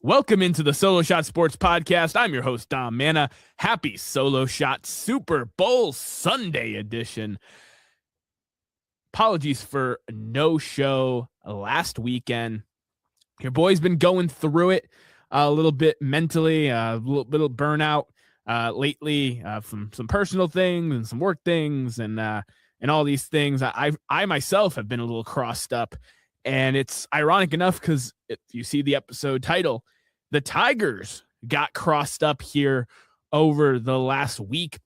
Welcome into the Solo Shot Sports Podcast. I'm your host, Dom Manna. Happy Solo Shot Super Bowl Sunday edition. Apologies for no show last weekend. Your boy's been going through it a little bit mentally, a little bit of burnout lately from some personal things and some work things and all these things. I myself have been a little crossed up. And it's ironic enough because if you see the episode title, the Tigers got crossed up here over the last week.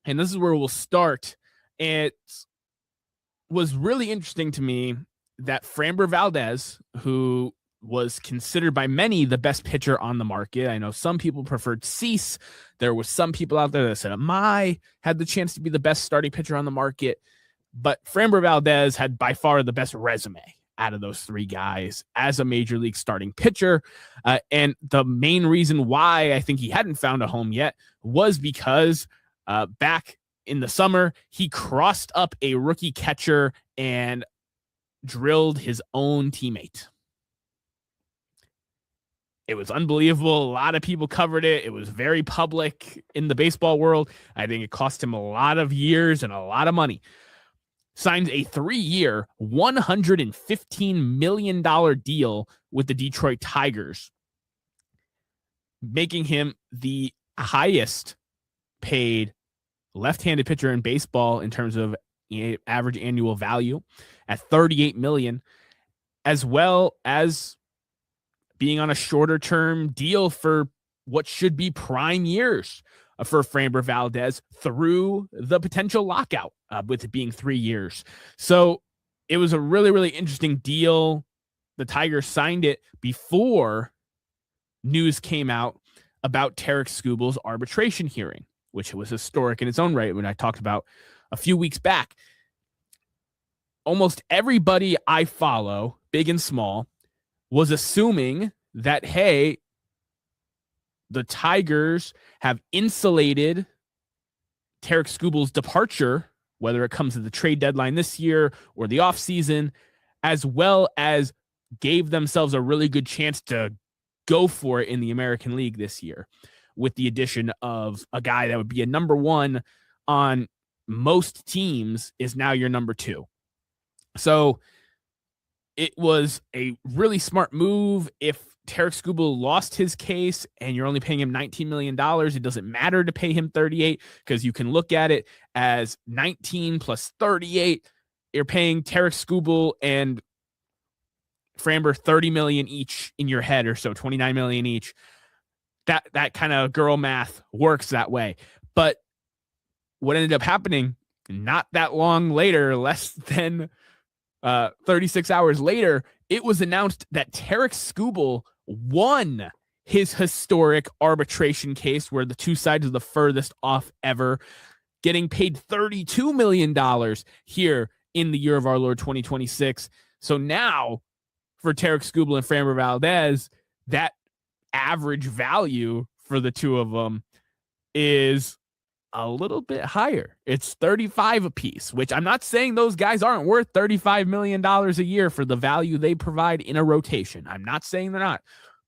And this is where we'll start. It was really interesting to me that Framber Valdez, who was considered by many the best pitcher on the market. I know some people preferred Cease. There were some people out there that said Amai had the chance to be the best starting pitcher on the market. But Framber Valdez had by far the best resume out of those three guys as a major league starting pitcher. And the main reason why I think he hadn't found a home yet was because back in the summer, he crossed up a rookie catcher and drilled his own teammate. It was unbelievable. A lot of people covered it. It was very public in the baseball world. I think it cost him a lot of years and a lot of money. Signs a 3-year, $115 million deal with the Detroit Tigers, making him the highest paid left-handed pitcher in baseball in terms of average annual value at $38 million, as well as being on a shorter-term deal for what should be prime years for Framber Valdez through the potential lockout, with it being 3 years. So it was a really, really interesting deal. The Tigers signed it before news came out about Tarik Skubal's arbitration hearing, which was historic in its own right, when I talked about a few weeks back. Almost everybody I follow, big and small, was assuming that, hey, the Tigers have insulated Tarik Skubal's departure, whether it comes to the trade deadline this year or the offseason, as well as gave themselves a really good chance to go for it in the American League this year with the addition of a guy that would be a number one on most teams is now your number two. So it was a really smart move. If Tarik Skubal lost his case and you're only paying him $19 million, it doesn't matter to pay him 38 because you can look at it as 19 plus 38. You're paying Tarik Skubal and Framber 30 million each in your head, or so 29 million each. That kind of girl math works that way. But what ended up happening not that long later, less than 36 hours later, it was announced that Tarik Skubal won his historic arbitration case, where the two sides are the furthest off ever, getting paid $32 million here in the year of our Lord 2026. So now for Tarik Skubal and Framber Valdez, that average value for the two of them is a little bit higher. It's 35 apiece, which I'm not saying those guys aren't worth $35 million a year for the value they provide in a rotation. I'm not saying they're not,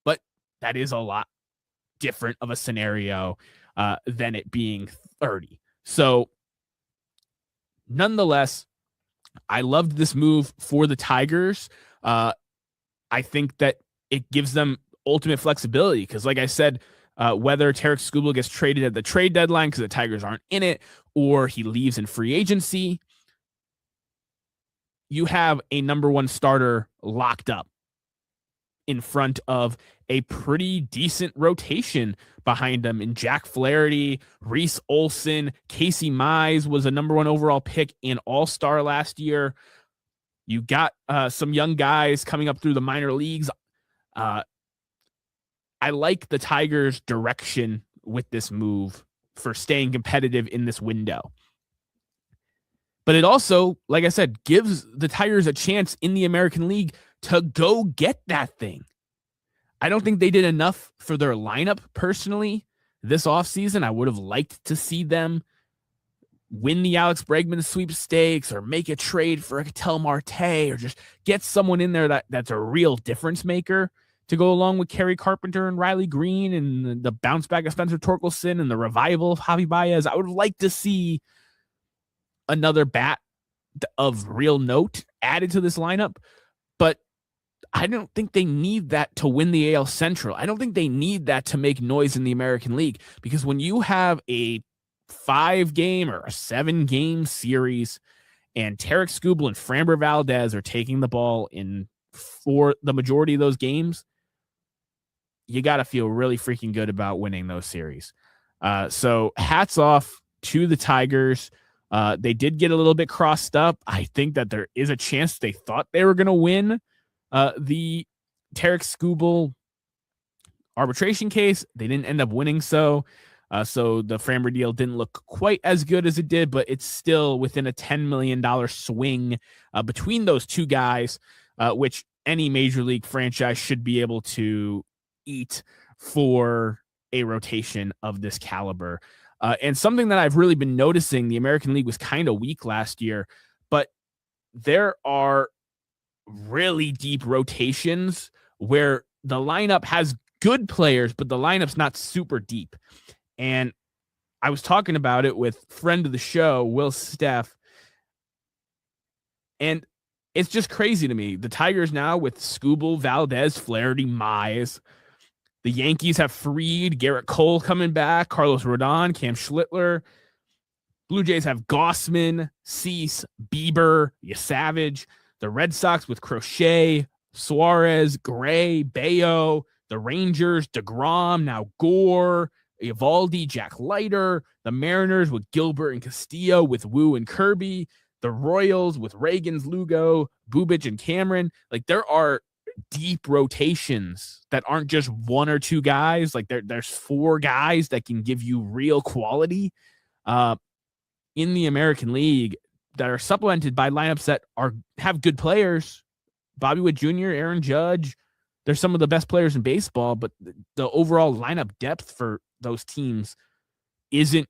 but that is a lot different of a scenario than it being 30. So nonetheless, I loved this move for the Tigers. I think that it gives them ultimate flexibility because, like I said, whether Tarik Skubal gets traded at the trade deadline because the Tigers aren't in it, or he leaves in free agency, you have a number one starter locked up in front of a pretty decent rotation behind them in Jack Flaherty, Reese Olson. Casey Mize was a number one overall pick in All-Star last year. You got some young guys coming up through the minor leagues. I like the Tigers' direction with this move for staying competitive in this window. But it also, like I said, gives the Tigers a chance in the American League to go get that thing. I don't think they did enough for their lineup personally this offseason. I would have liked to see them win the Alex Bregman sweepstakes or make a trade for a Ketel Marte or just get someone in there that's a real difference maker to go along with Kerry Carpenter and Riley Green and the bounce back of Spencer Torkelson and the revival of Javi Baez. I would like to see another bat of real note added to this lineup, but I don't think they need that to win the AL Central. I don't think they need that to make noise in the American League, because when you have a 5-game or a 7-game series and Tarik Skubal and Framber Valdez are taking the ball for the majority of those games, you got to feel really freaking good about winning those series. So hats off to the Tigers. They did get a little bit crossed up. I think that there is a chance they thought they were going to win the Tarik Skubal arbitration case. They didn't end up winning. So the Framber deal didn't look quite as good as it did, but it's still within a $10 million swing between those two guys, which any major league franchise should be able to eat for a rotation of this caliber. And something that I've really been noticing, the American League was kind of weak last year, but there are really deep rotations where the lineup has good players, but the lineup's not super deep. And I was talking about it with friend of the show, Will Steff, and it's just crazy to me. The Tigers now with Skubal, Valdez, Flaherty, Mize. The Yankees have Fried, Garrett Cole coming back, Carlos Rodon, Cam Schlittler. Blue Jays have Gossman, Cease, Bieber, Savage. The Red Sox with Crochet, Suarez, Gray, Bayo. The Rangers, DeGrom, now Gore, Eovaldi, Jack Leiter. The Mariners with Gilbert and Castillo, with Wu and Kirby. The Royals with Reagans, Lugo, Bubic, and Cameron. Like, there are deep rotations that aren't just one or two guys. Like, there's 4 guys that can give you real quality in the American League that are supplemented by lineups that have good players. Bobby Witt Jr., Aaron Judge. They're some of the best players in baseball, but the overall lineup depth for those teams isn't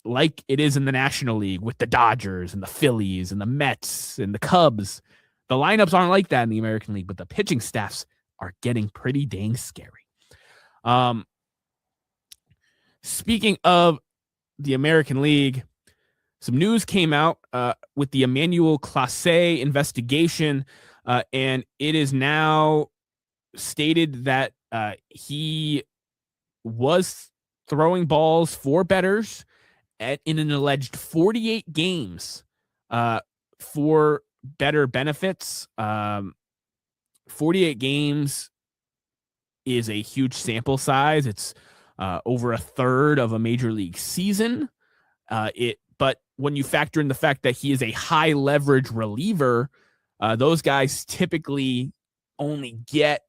like it is in the National League with the Dodgers and the Phillies and the Mets and the Cubs. The lineups aren't like that in the American League, but the pitching staffs are getting pretty dang scary. Speaking of the American League, some news came out with the Emmanuel Clase investigation, and it is now stated that he was throwing balls for bettors in an alleged 48 games for better benefits. 48 games is a huge sample size. It's over a third of a major league season. But when you factor in the fact that he is a high leverage reliever, those guys typically only get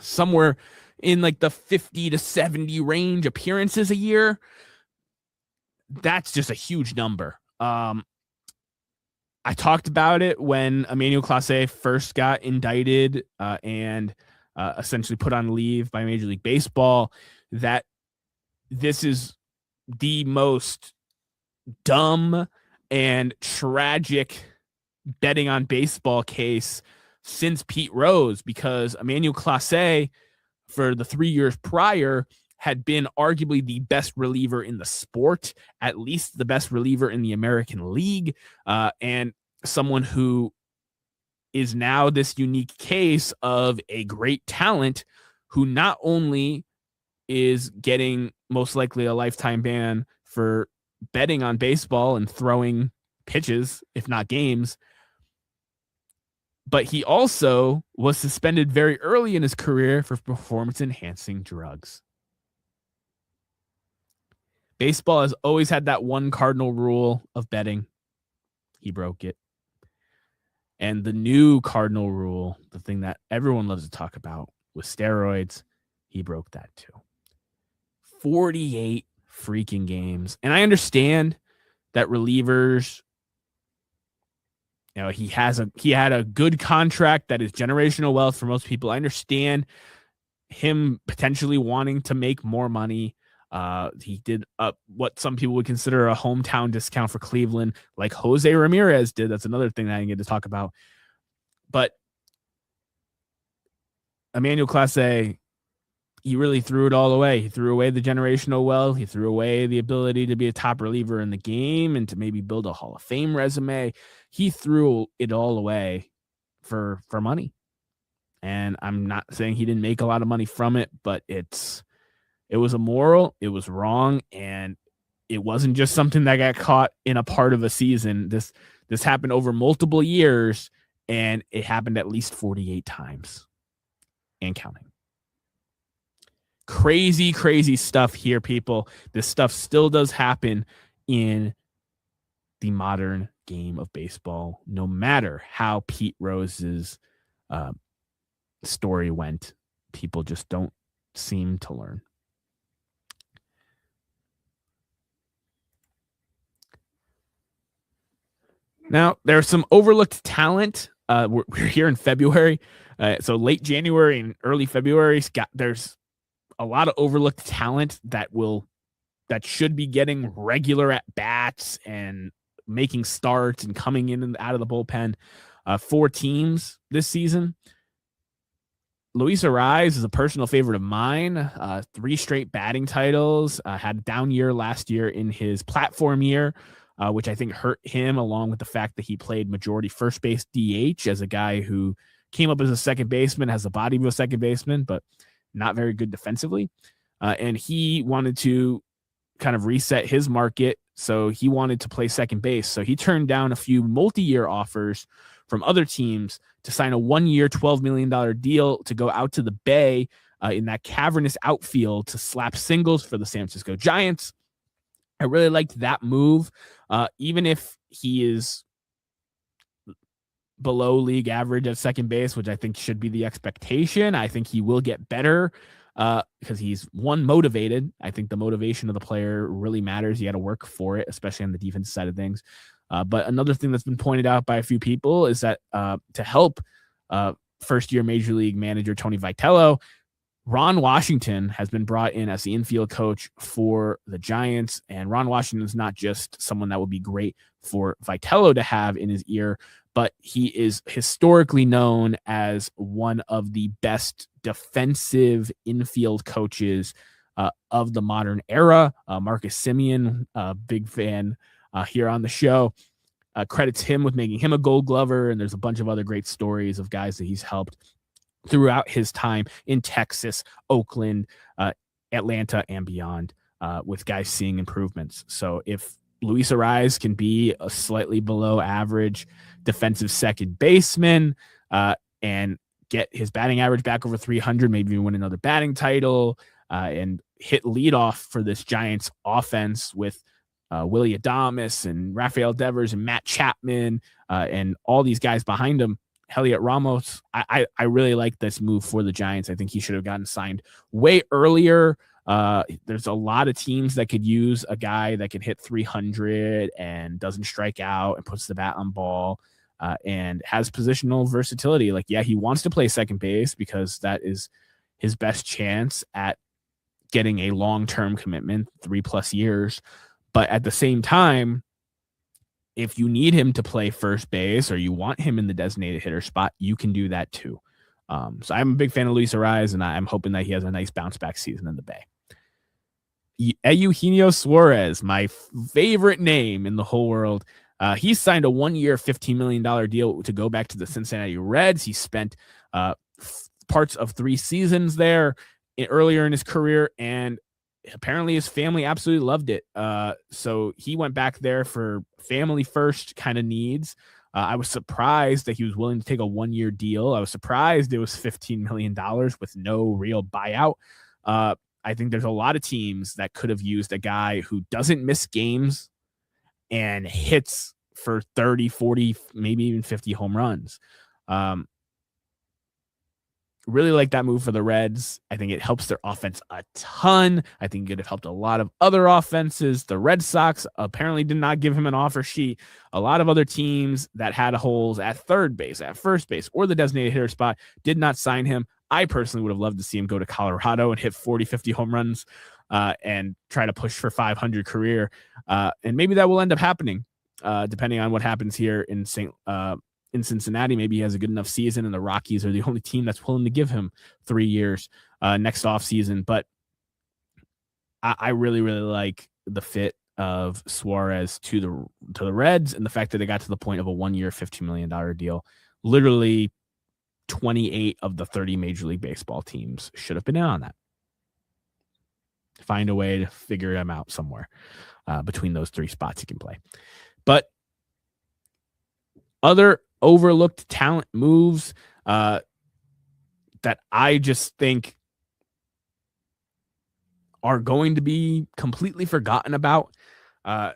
somewhere in like the 50 to 70 range appearances a year. That's just a huge number. I talked about it when Emmanuel Clase first got indicted and essentially put on leave by Major League Baseball, that this is the most dumb and tragic betting on baseball case since Pete Rose, because Emmanuel Clase, for the 3 years prior, had been arguably the best reliever in the sport, at least the best reliever in the American League, and someone who is now this unique case of a great talent who not only is getting most likely a lifetime ban for betting on baseball and throwing pitches, if not games, but he also was suspended very early in his career for performance-enhancing drugs. Baseball has always had that one cardinal rule of betting. He broke it. And the new cardinal rule, the thing that everyone loves to talk about, with steroids, he broke that too. 48 freaking games. And I understand that relievers, you know, he had a good contract that is generational wealth for most people. I understand him potentially wanting to make more money. He did what some people would consider a hometown discount for Cleveland, like Jose Ramirez did. That's another thing that I didn't get to talk about. But Emmanuel Clase, he really threw it all away. He threw away the generational wealth. He threw away the ability to be a top reliever in the game and to maybe build a Hall of Fame resume. He threw it all away for money. And I'm not saying he didn't make a lot of money from it, but it was immoral, it was wrong, and it wasn't just something that got caught in a part of a season. This happened over multiple years, and it happened at least 48 times and counting. Crazy, crazy stuff here, people. This stuff still does happen in the modern game of baseball, no matter how Pete Rose's story went. People just don't seem to learn. Now, there's some overlooked talent. We're here in February. So late January and early February, there's a lot of overlooked talent that should be getting regular at bats and making starts and coming in and out of the bullpen. 4 teams this season. Luis Arraez is a personal favorite of mine. 3 straight batting titles. Had a down year last year in his platform year, which I think hurt him, along with the fact that he played majority first base DH as a guy who came up as a second baseman, has the body of a second baseman, but not very good defensively. And he wanted to kind of reset his market, so he wanted to play second base. So he turned down a few multi-year offers from other teams to sign a 1-year, $12 million deal to go out to the Bay in that cavernous outfield to slap singles for the San Francisco Giants. I really liked that move. Even if he is below league average at second base, which I think should be the expectation, I think he will get better because he's motivated. I think the motivation of the player really matters. You got to work for it, especially on the defense side of things. But another thing that's been pointed out by a few people is that to help first-year Major League manager Tony Vitello, Ron Washington has been brought in as the infield coach for the Giants. And Ron Washington is not just someone that would be great for Vitello to have in his ear, but he is historically known as one of the best defensive infield coaches of the modern era. Marcus Semien, a big fan here on the show, credits him with making him a Gold Glover. And there's a bunch of other great stories of guys that he's helped throughout his time in Texas, Oakland, Atlanta, and beyond, with guys seeing improvements. So if Luis Arraez can be a slightly below average defensive second baseman and get his batting average back over 300, maybe win another batting title and hit leadoff for this Giants offense with Willie Adames and Rafael Devers and Matt Chapman and all these guys behind him, Heliot Ramos. I really like this move for the Giants. I think he should have gotten signed way earlier. There's a lot of teams that could use a guy that can hit 300 and doesn't strike out and puts the bat on ball and has positional versatility. Like, yeah, he wants to play second base because that is his best chance at getting a long-term commitment, 3+ years. But at the same time, if you need him to play first base or you want him in the designated hitter spot, you can do that too. So I'm a big fan of Luis Arraez, and I'm hoping that he has a nice bounce back season in the Bay. Eugenio Suarez, my favorite name in the whole world. He signed a 1-year, $15 million deal to go back to the Cincinnati Reds. He spent parts of 3 seasons there earlier in his career, and apparently his family absolutely loved it. So he went back there for family first kind of needs. I was surprised that he was willing to take a 1-year deal. I was surprised it was $15 million with no real buyout. I think there's a lot of teams that could have used a guy who doesn't miss games and hits for 30, 40, maybe even 50 home runs. Really like that move for the Reds. I think it helps their offense a ton. I think it could have helped a lot of other offenses. The Red Sox apparently did not give him an offer sheet. A lot of other teams that had holes at third base, at first base, or the designated hitter spot did not sign him. I personally would have loved to see him go to Colorado and hit 40, 50 home runs and try to push for 500 career. And maybe that will end up happening depending on what happens here in in Cincinnati, maybe he has a good enough season, and the Rockies are the only team that's willing to give him 3 years next offseason. But I really, really like the fit of Suarez to the Reds, and the fact that they got to the point of a 1-year, $15 million deal. Literally 28 of the 30 Major League Baseball teams should have been in on that. Find a way to figure them out somewhere between those 3 spots you can play. But other overlooked talent moves that I just think are going to be completely forgotten about. I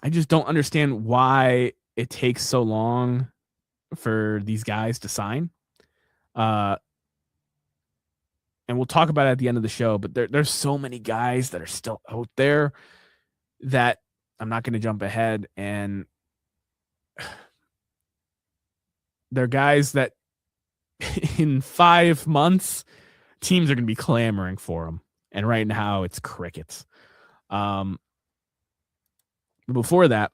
just don't understand why it takes so long for these guys to sign. And we'll talk about it at the end of the show, but there's so many guys that are still out there that I'm not going to jump ahead, and they're guys that in 5 months, teams are going to be clamoring for them. And right now it's crickets. Before that,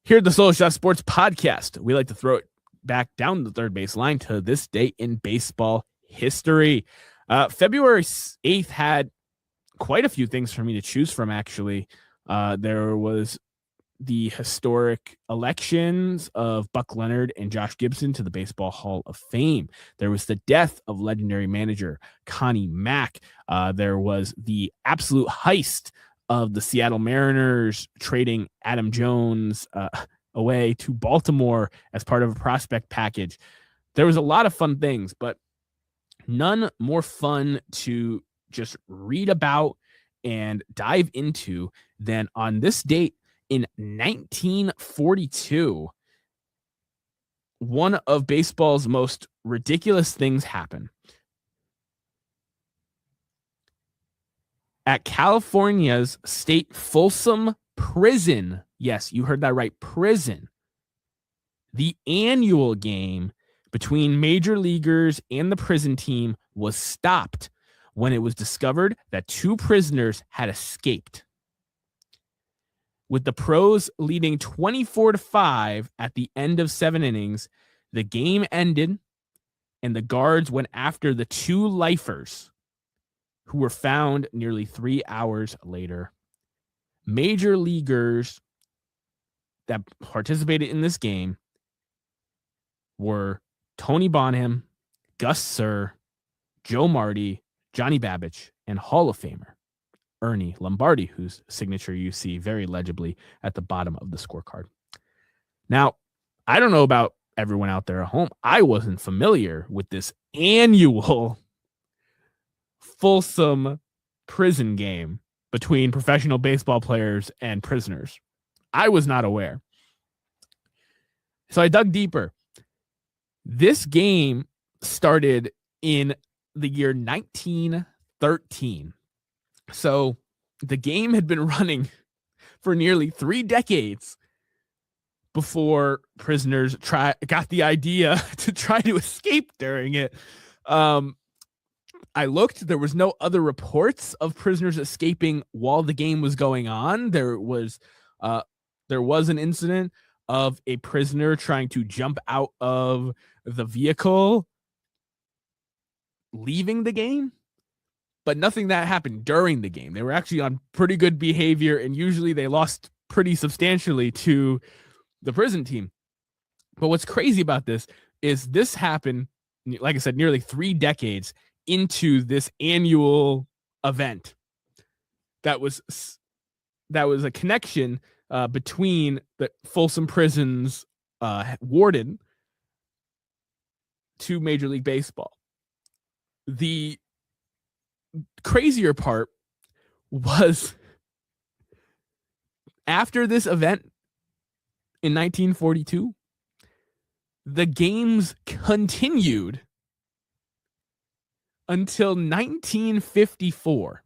here at the Solo Shot Sports Podcast, we like to throw it back down the third baseline to this date in baseball history. February 8th had quite a few things for me to choose from, actually. There was the historic elections of Buck Leonard and Josh Gibson to the Baseball Hall of Fame. There was the death of legendary manager Connie Mack. There was the absolute heist of the Seattle Mariners trading Adam Jones away to Baltimore as part of a prospect package. There was a lot of fun things, but none more fun to just read about and dive into than on this date in 1942. One of baseball's most ridiculous things happened. At California's state Folsom Prison, yes, you heard that right, prison, the annual game between major leaguers and the prison team was stopped when it was discovered that 2 prisoners had escaped. With the pros leading 24-5 at the end of 7 innings, the game ended, and the guards went after the 2 lifers, who were found nearly 3 hours later. Major leaguers that participated in this game were Tony Bonham, Gus Sir, Joe Marty, Johnny Babbage, and Hall of Famer Ernie Lombardi, whose signature you see very legibly at the bottom of the scorecard. Now, I don't know about everyone out there at home. I wasn't familiar with this annual Folsom prison game between professional baseball players and prisoners. I was not aware. So I dug deeper. This game started in the year 1913. So the game had been running for nearly 3 decades before prisoners got the idea to try to escape during it. I looked, there was no other reports of prisoners escaping while the game was going on. There was an incident of a prisoner trying to jump out of the vehicle leaving the game, but nothing that happened during the game. They were actually on pretty good behavior, and usually they lost pretty substantially to the prison team. But what's crazy about this is this happened, like I said, nearly 3 decades into this annual event. That was a connection between the Folsom Prison's warden to Major League Baseball. The crazier part was after this event in 1942, the games continued until 1954.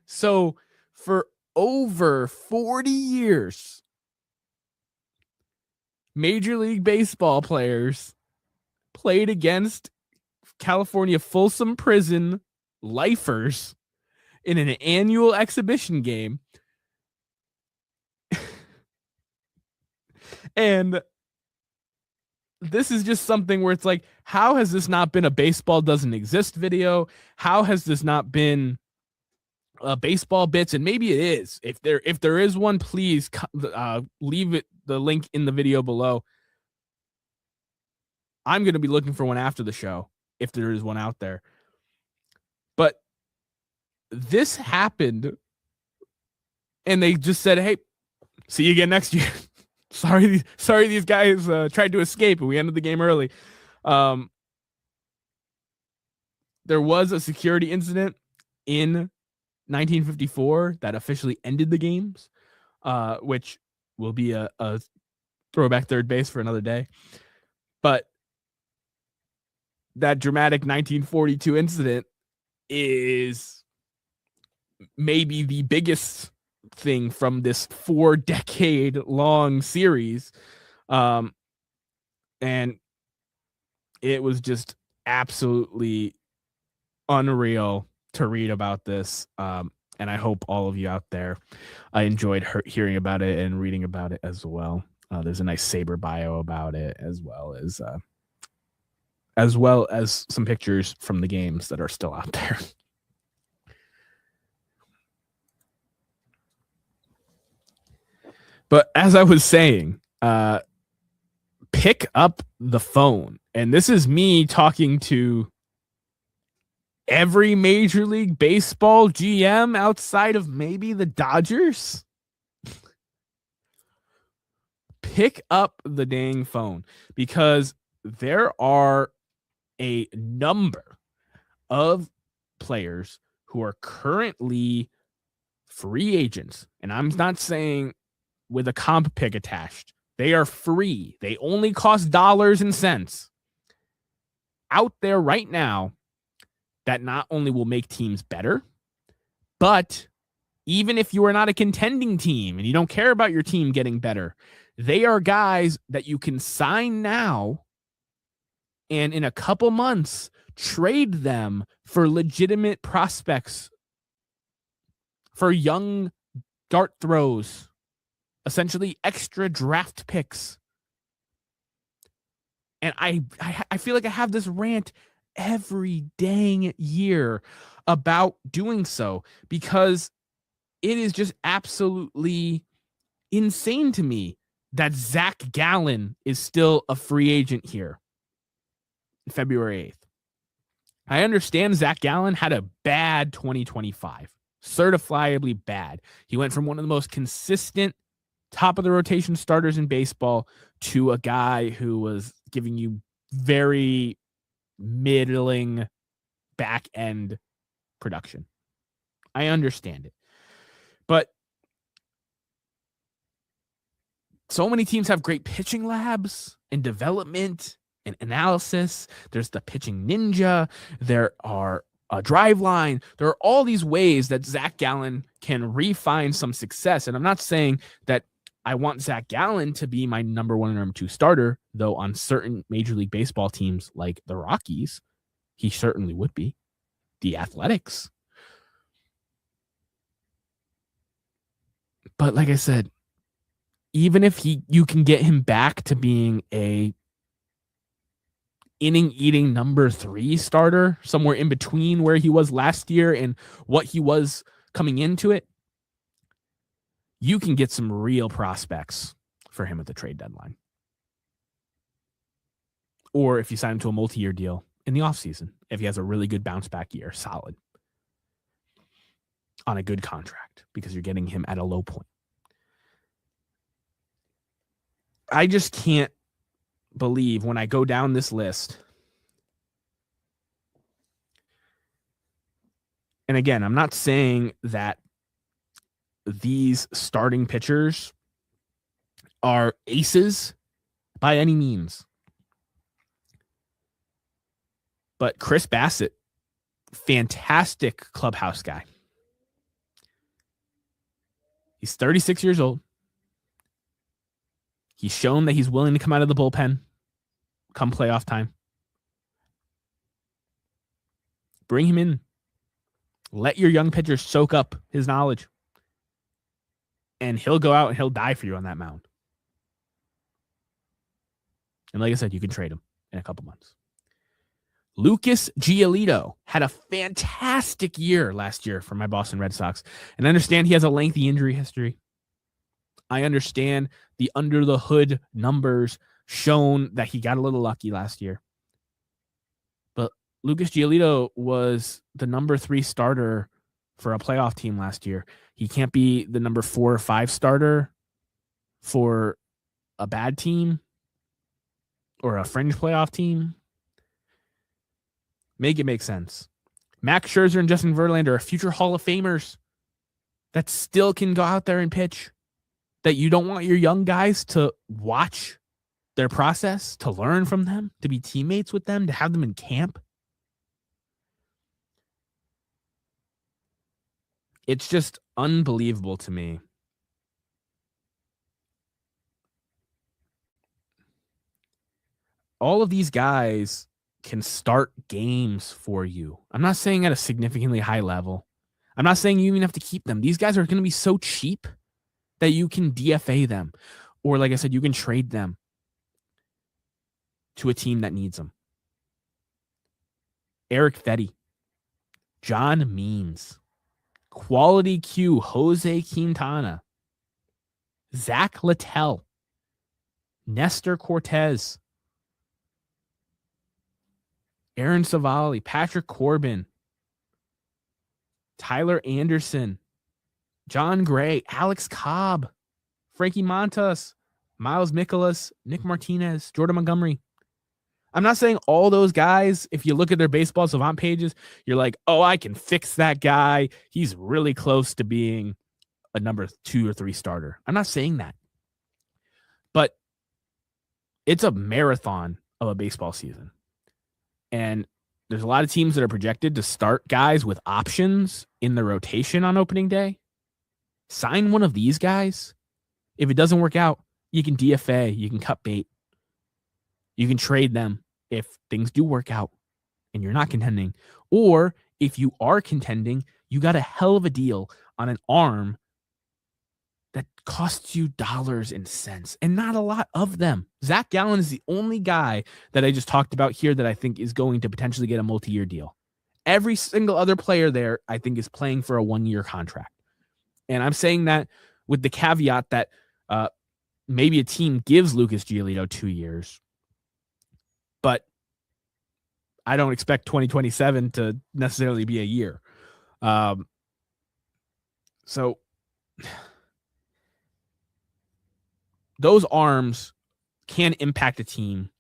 So for over 40 years, Major League Baseball players played against California Folsom Prison lifers in an annual exhibition game And this is just something where it's like, how has this not been a baseball doesn't exist video? How has this not been baseball bits? And maybe it is. If there is one, please leave the link in the video below. I'm going to be looking for one after the show if there is one out there. But this happened, and they just said, "Hey, see you again next year." sorry, these guys tried to escape, and we ended the game early. There was a security incident in 1954 that officially ended the games, which will be a throwback third base for another day. But that dramatic 1942 incident is maybe the biggest thing from this 4-decade-long series. And it was just absolutely unreal to read about this. And I hope all of you out there enjoyed hearing about it and reading about it as well. There's a nice Saber bio about it, as well as some pictures from the games that are still out there. But as I was saying, pick up the phone. And this is me talking to every Major League Baseball GM outside of maybe the Dodgers. Pick up the dang phone, because there are a number of players who are currently free agents. And I'm not saying with a comp pick attached. They are free. They only cost dollars and cents out there right now that not only will make teams better, but even if you are not a contending team and you don't care about your team getting better, they are guys that you can sign now and in a couple months trade them for legitimate prospects, for young dart throws, essentially extra draft picks. And I feel like I have this rant every dang year about doing so, because it is just absolutely insane to me that Zach Gallen is still a free agent here February 8th. I understand Zach Gallen had a bad 2025, certifiably bad. He went from one of the most consistent top of the rotation starters in baseball to a guy who was giving you very middling back end production. I understand it. But so many teams have great pitching labs and development and analysis. There's the pitching ninja. There are a drive line. There are all these ways that Zach Gallen can refine some success. And I'm not saying that I want Zach Gallen to be my number one and number two starter, though on certain Major League Baseball teams like the Rockies, he certainly would be. The Athletics. But like I said, even if you can get him back to being a inning-eating number 3 starter, somewhere in between where he was last year and what he was coming into it, you can get some real prospects for him at the trade deadline. Or if you sign him to a multi-year deal in the offseason, if he has a really good bounce-back year, solid, on a good contract, because you're getting him at a low point. I just can't believe when I go down this list. And again, I'm not saying that these starting pitchers are aces by any means. But Chris Bassett, fantastic clubhouse guy. He's 36 years old. He's shown that he's willing to come out of the bullpen come playoff time. Bring him in. Let your young pitchers soak up his knowledge. And he'll go out and he'll die for you on that mound. And like I said, you can trade him in a couple months. Lucas Giolito had a fantastic year last year for my Boston Red Sox. And I understand he has a lengthy injury history. I understand the under the hood numbers shown that he got a little lucky last year. But Lucas Giolito was the number 3 starter for a playoff team last year. He can't be the number 4 or 5 starter for a bad team or a fringe playoff team. Make it make sense. Max Scherzer and Justin Verlander are future Hall of Famers that still can go out there and pitch, that you don't want your young guys to watch their process, to learn from them, to be teammates with them, to have them in camp. It's just unbelievable to me. All of these guys can start games for you. I'm not saying at a significantly high level. I'm not saying you even have to keep them. These guys are going to be so cheap that you can DFA them. Or like I said, you can trade them to a team that needs them. Eric Fetty, John Means, Quality Q, Jose Quintana, Zach Littell, Nestor Cortez, Aaron Savali, Patrick Corbin, Tyler Anderson, John Gray, Alex Cobb, Frankie Montas, Miles Mikolas, Nick Martinez, Jordan Montgomery. I'm not saying all those guys, if you look at their baseball savant pages, you're like, oh, I can fix that guy. He's really close to being a number 2 or 3 starter. I'm not saying that. But it's a marathon of a baseball season. And there's a lot of teams that are projected to start guys with options in the rotation on opening day. Sign one of these guys. If it doesn't work out, you can DFA, you can cut bait. You can trade them if things do work out and you're not contending. Or if you are contending, you got a hell of a deal on an arm that costs you dollars and cents, and not a lot of them. Zach Gallen is the only guy that I just talked about here that I think is going to potentially get a multi-year deal. Every single other player there, I think, is playing for a 1-year contract. And I'm saying that with the caveat that maybe a team gives Lucas Giolito 2 years, but I don't expect 2027 to necessarily be a year. So those arms can impact a team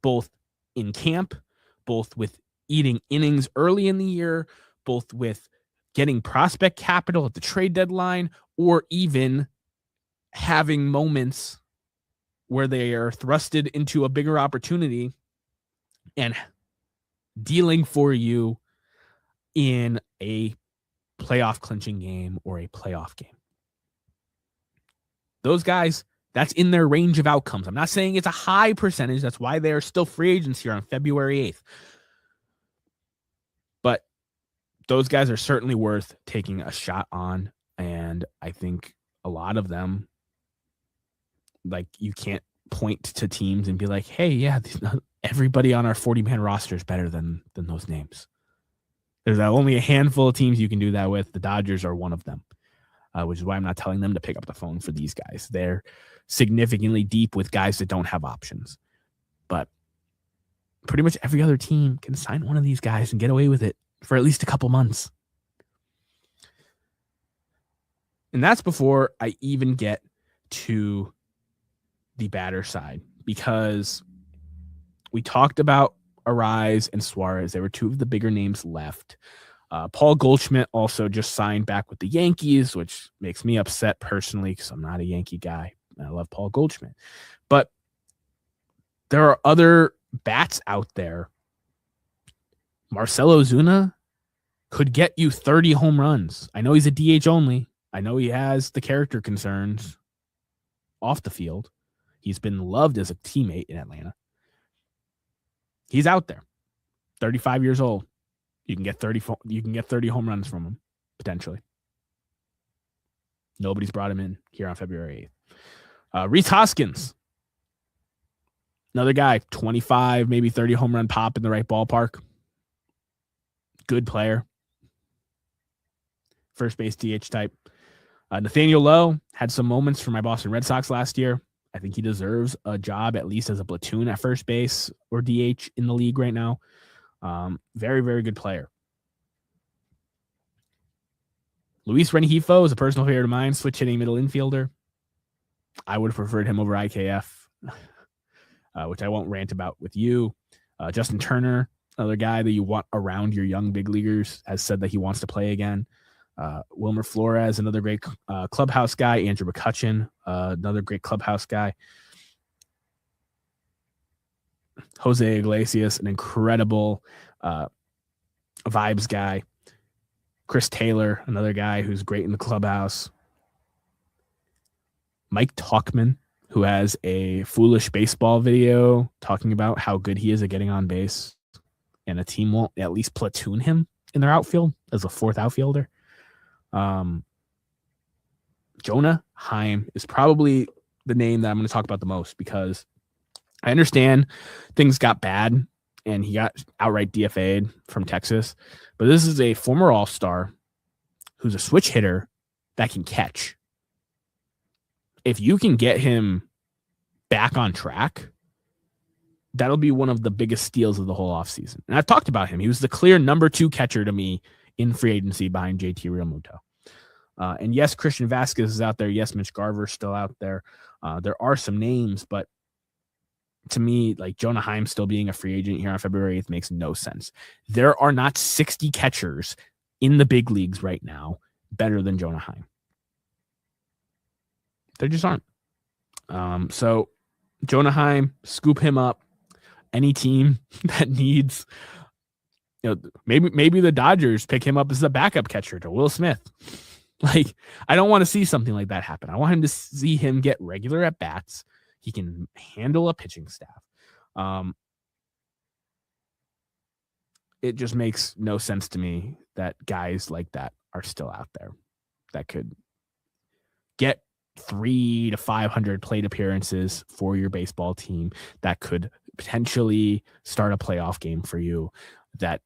both in camp, both with eating innings early in the year, both with getting prospect capital at the trade deadline, or even having moments where they are thrusted into a bigger opportunity and dealing for you in a playoff clinching game or a playoff game. Those guys, that's in their range of outcomes. I'm not saying it's a high percentage. That's why they're still free agents here on February 8th. But those guys are certainly worth taking a shot on. And I think a lot of them, like, you can't point to teams and be like, hey, yeah, everybody on our 40-man roster is better than those names. There's only a handful of teams you can do that with. The Dodgers are one of them, which is why I'm not telling them to pick up the phone for these guys. They're significantly deep with guys that don't have options. But pretty much every other team can sign one of these guys and get away with it for at least a couple months. And that's before I even get to the batter side, because we talked about Arise and Suarez. They were 2 of the bigger names left. Paul Goldschmidt also just signed back with the Yankees, which makes me upset personally because I'm not a Yankee guy. I love Paul Goldschmidt. But there are other bats out there. Marcell Ozuna could get you 30 home runs. I know he's a DH only. I know he has the character concerns off the field. He's been loved as a teammate in Atlanta. He's out there, 35 years old. You can get 30 home runs from him, potentially. Nobody's brought him in here on February 8th. Rhys Hoskins. Another guy, 25, maybe 30 home run pop in the right ballpark. Good player. First base DH type. Nathaniel Lowe had some moments for my Boston Red Sox last year. I think he deserves a job at least as a platoon at first base or DH in the league right now. Very, very good player. Luis Rengifo is a personal favorite of mine, switch hitting middle infielder. I would have preferred him over IKF, which I won't rant about with you. Justin Turner, another guy that you want around your young big leaguers, has said that he wants to play again. Wilmer Flores, another great clubhouse guy. Andrew McCutcheon, another great clubhouse guy. Jose Iglesias, an incredible vibes guy. Chris Taylor, another guy who's great in the clubhouse. Mike Talkman, who has a foolish baseball video talking about how good he is at getting on base, and a team won't at least platoon him in their outfield as a fourth outfielder. Jonah Heim is probably the name that I'm going to talk about the most, because I understand things got bad and he got outright DFA'd from Texas, but this is a former All-Star who's a switch hitter that can catch. If you can get him back on track, that'll be one of the biggest steals of the whole offseason. And I've talked about him. He was the clear number 2 catcher to me in free agency behind JT Realmuto. And yes, Christian Vasquez is out there. Yes, Mitch Garver's still out there. There are some names, but to me, like Jonah Heim still being a free agent here on February 8th makes no sense. There are not 60 catchers in the big leagues right now better than Jonah Heim. There just aren't. So Jonah Heim, scoop him up. Any team that needs, maybe the Dodgers pick him up as a backup catcher to Will Smith. Like, I don't want to see something like that happen. I want him to see him get regular at bats. He can handle a pitching staff. It just makes no sense to me that guys like that are still out there that could get 300 to 500 plate appearances for your baseball team, that could potentially start a playoff game for you, that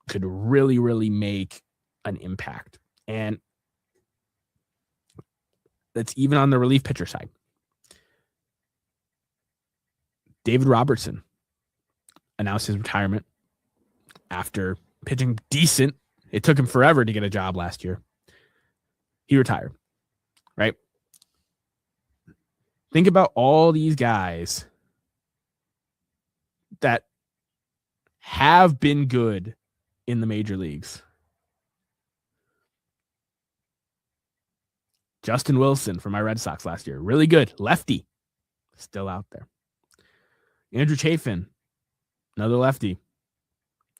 could really, really make an impact. And that's even on the relief pitcher side. David Robertson announced his retirement after pitching decent. It took him forever to get a job last year. He retired, right? Think about all these guys that have been good in the major leagues. Justin Wilson for my Red Sox last year, really good. Lefty, still out there. Andrew Chafin, another lefty,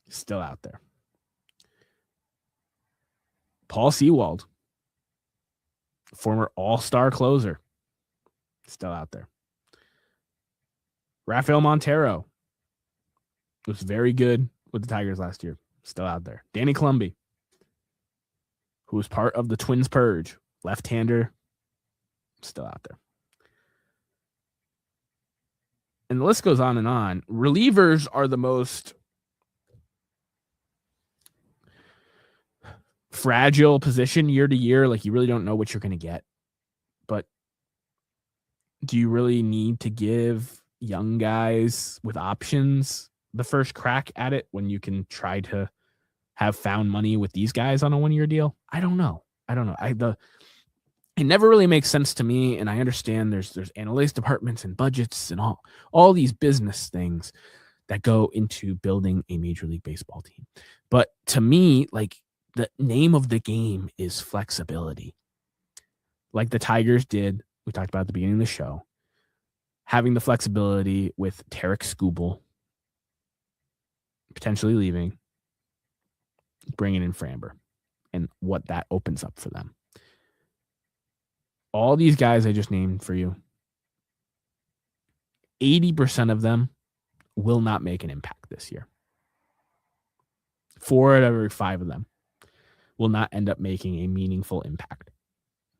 still out there. Paul Sewald, former all-star closer, still out there. Rafael Montero was very good with the Tigers last year, still out there. Danny Clumby, who was part of the Twins purge, left-hander, still out there. And the list goes on and on. Relievers are the most fragile position year to year. Like, you really don't know what you're going to get. But do you really need to give young guys with options the first crack at it when you can try to have found money with these guys on a 1-year deal? I don't know. It never really makes sense to me, and I understand there's analytics departments and budgets and all these business things that go into building a Major League Baseball team. But to me, like, the name of the game is flexibility. Like the Tigers did, we talked about at the beginning of the show, having the flexibility with Tarek Skubal potentially leaving, bringing in Framber, and what that opens up for them. All these guys I just named for you, 80% of them will not make an impact this year. 4 out of every 5 of them will not end up making a meaningful impact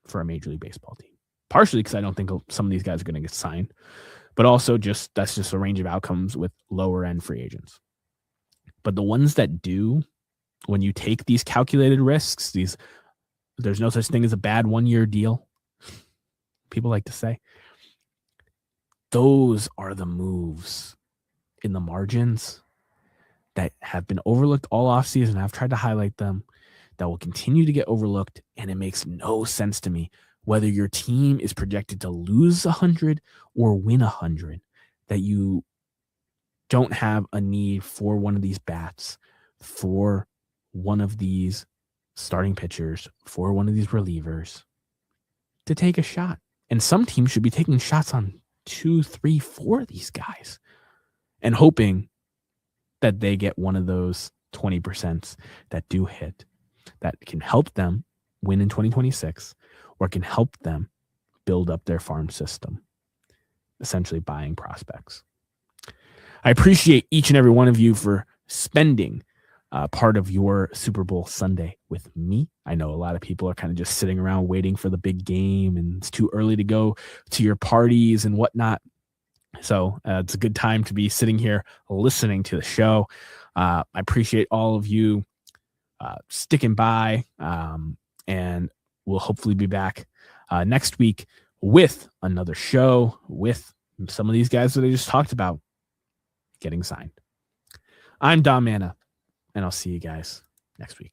for a Major League Baseball team. Partially because I don't think some of these guys are going to get signed. but also that's just a range of outcomes with lower end free agents. But the ones that do, when you take these calculated risks, there's no such thing as a bad 1-year deal, people like to say, those are the moves in the margins that have been overlooked all offseason. I've tried to highlight them, that will continue to get overlooked. And it makes no sense to me whether your team is projected to lose 100 or win 100, that you don't have a need for one of these bats, for one of these starting pitchers, for one of these relievers to take a shot. And some teams should be taking shots on 2, 3, 4 of these guys and hoping that they get one of those 20% that do hit, that can help them win in 2026 or can help them build up their farm system, essentially buying prospects. I appreciate each and every one of you for spending part of your Super Bowl Sunday with me. I know a lot of people are kind of just sitting around waiting for the big game, and it's too early to go to your parties and whatnot. So it's a good time to be sitting here listening to the show. I appreciate all of you sticking by, and we'll hopefully be back next week with another show with some of these guys that I just talked about getting signed. I'm Dom Manna, and I'll see you guys next week.